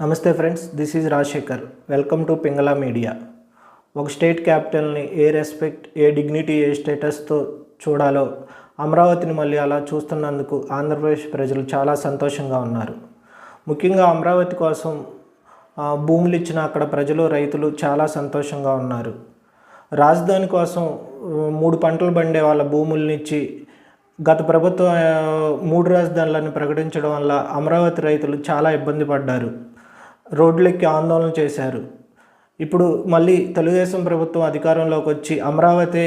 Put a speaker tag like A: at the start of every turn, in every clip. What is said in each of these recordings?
A: నమస్తే friends, this is Rajasekhar. Welcome to Pingala media. ఒక state క్యాపిటల్ని ఏ రెస్పెక్ట్, ఏ డిగ్నిటీ, ఏ స్టేటస్తో చూడాలో అమరావతిని మళ్ళీ అలా చూస్తున్నందుకు ఆంధ్రప్రదేశ్ ప్రజలు చాలా సంతోషంగా ఉన్నారు. ముఖ్యంగా అమరావతి కోసం భూములు ఇచ్చిన అక్కడ ప్రజలు, రైతులు చాలా సంతోషంగా ఉన్నారు. రాజధాని కోసం 3 పంటలు పండే వాళ్ళ భూములనిచ్చి గత ప్రభుత్వం 3 రాజధానులను ప్రకటించడం వల్ల అమరావతి రైతులు చాలా ఇబ్బంది పడ్డారు, రోడ్లెక్కి ఆందోళన చేశారు. ఇప్పుడు మళ్ళీ తెలుగుదేశం ప్రభుత్వం అధికారంలోకి వచ్చి అమరావతి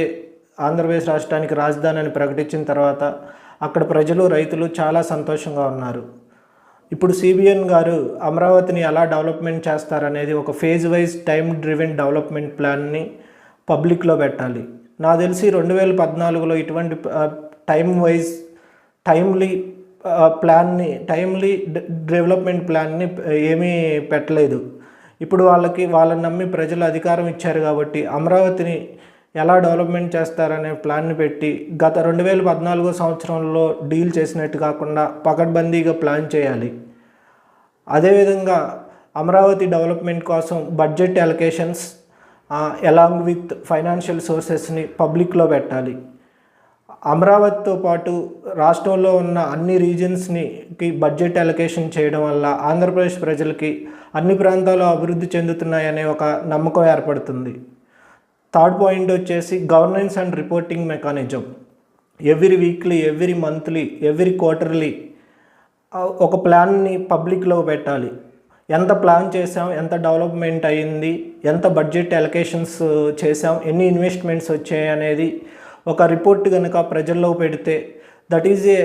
A: ఆంధ్రప్రదేశ్ రాష్ట్రానికి రాజధాని అని ప్రకటించిన తర్వాత అక్కడ ప్రజలు, రైతులు చాలా సంతోషంగా ఉన్నారు. ఇప్పుడు CBN గారు అమరావతిని ఎలా డెవలప్మెంట్ చేస్తారనేది ఒక phase wise time driven development ప్లాన్ని పబ్లిక్లో పెట్టాలి. నాకు తెలిసి 2014లో ఇటువంటి టైమ్లీ డెవలప్మెంట్ ప్లాన్ని ఏమీ పెట్టలేదు. ఇప్పుడు వాళ్ళని నమ్మి ప్రజలు అధికారం ఇచ్చారు కాబట్టి అమరావతిని ఎలా డెవలప్మెంట్ చేస్తారనే ప్లాన్ని పెట్టి గత 2014 సంవత్సరంలో డీల్ చేసినట్టు కాకుండా పకడ్బందీగా ప్లాన్ చేయాలి. అదేవిధంగా అమరావతి డెవలప్మెంట్ కోసం budget allocations along with financial సోర్సెస్ని పబ్లిక్లో పెట్టాలి. అమరావతితో పాటు రాష్ట్రంలో ఉన్న అన్ని రీజన్స్కి బడ్జెట్ అలొకేషన్ చేయడం వల్ల ఆంధ్రప్రదేశ్ ప్రజలకి అన్ని ప్రాంతాలు అభివృద్ధి చెందుతున్నాయనే ఒక నమ్మకం ఏర్పడుతుంది. థర్డ్ పాయింట్ వచ్చేసి governance and reporting mechanism. Every weekly, every monthly, every quarterly ఒక ప్లాన్ని పబ్లిక్లో పెట్టాలి. ఎంత ప్లాన్ చేసాం, ఎంత డెవలప్మెంట్ అయ్యింది, ఎంత బడ్జెట్ అలొకేషన్స్ చేసాం, ఎన్ని ఇన్వెస్ట్మెంట్స్ వచ్చాయి అనేది ఒక రిపోర్ట్ కనుక ప్రజల్లో పెడితే that is a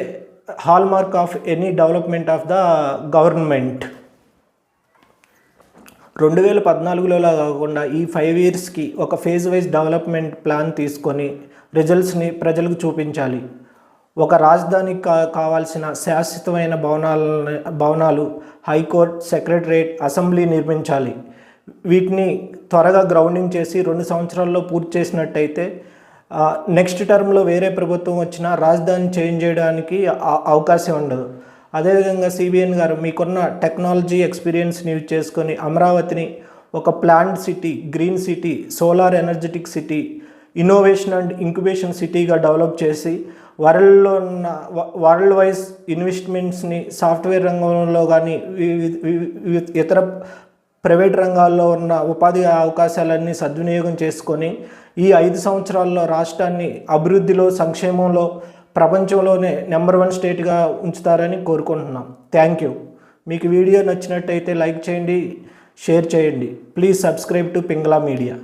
A: hallmark of any development of the government. 2014లో కాకుండా ఈ 5 ఇయర్స్కి ఒక ఫేజ్ వైజ్ డెవలప్మెంట్ ప్లాన్ తీసుకొని రిజల్ట్స్ని ప్రజలకు చూపించాలి. ఒక రాజధానికి కావాల్సిన శాశ్వతమైన భవనాలు, హైకోర్టు, సెక్రటరేట్, అసెంబ్లీ నిర్మించాలి. వీటిని త్వరగా గ్రౌండింగ్ చేసి 2 సంవత్సరాల్లో పూర్తి చేసినట్టయితే నెక్స్ట్ టర్మ్లో వేరే ప్రభుత్వం వచ్చినా రాజధాని చేంజ్ చేయడానికి అవకాశం ఉండదు. అదేవిధంగా CBN గారు మీకున్న టెక్నాలజీ ఎక్స్పీరియన్స్ని యూజ్ చేసుకొని అమరావతిని ఒక plant city, green city, solar energetic city, innovation and incubation సిటీగా డెవలప్ చేసి వరల్డ్ వైజ్ ఇన్వెస్ట్మెంట్స్ని సాఫ్ట్వేర్ రంగంలో కానీ ఇతర ప్రైవేట్ రంగాల్లో ఉన్న ఉపాధి అవకాశాలన్నీ సద్వినియోగం చేసుకొని ఈ 5 సంవత్సరాల్లో రాష్ట్రాన్ని అభివృద్ధిలో, సంక్షేమంలో ప్రపంచంలోనే నెంబర్ 1 స్టేట్గా ఉంచుతారని కోరుకుంటున్నాం. Thank you. మీకు వీడియో నచ్చినట్టయితే లైక్ చేయండి, షేర్ చేయండి. Please subscribe to Pingala media.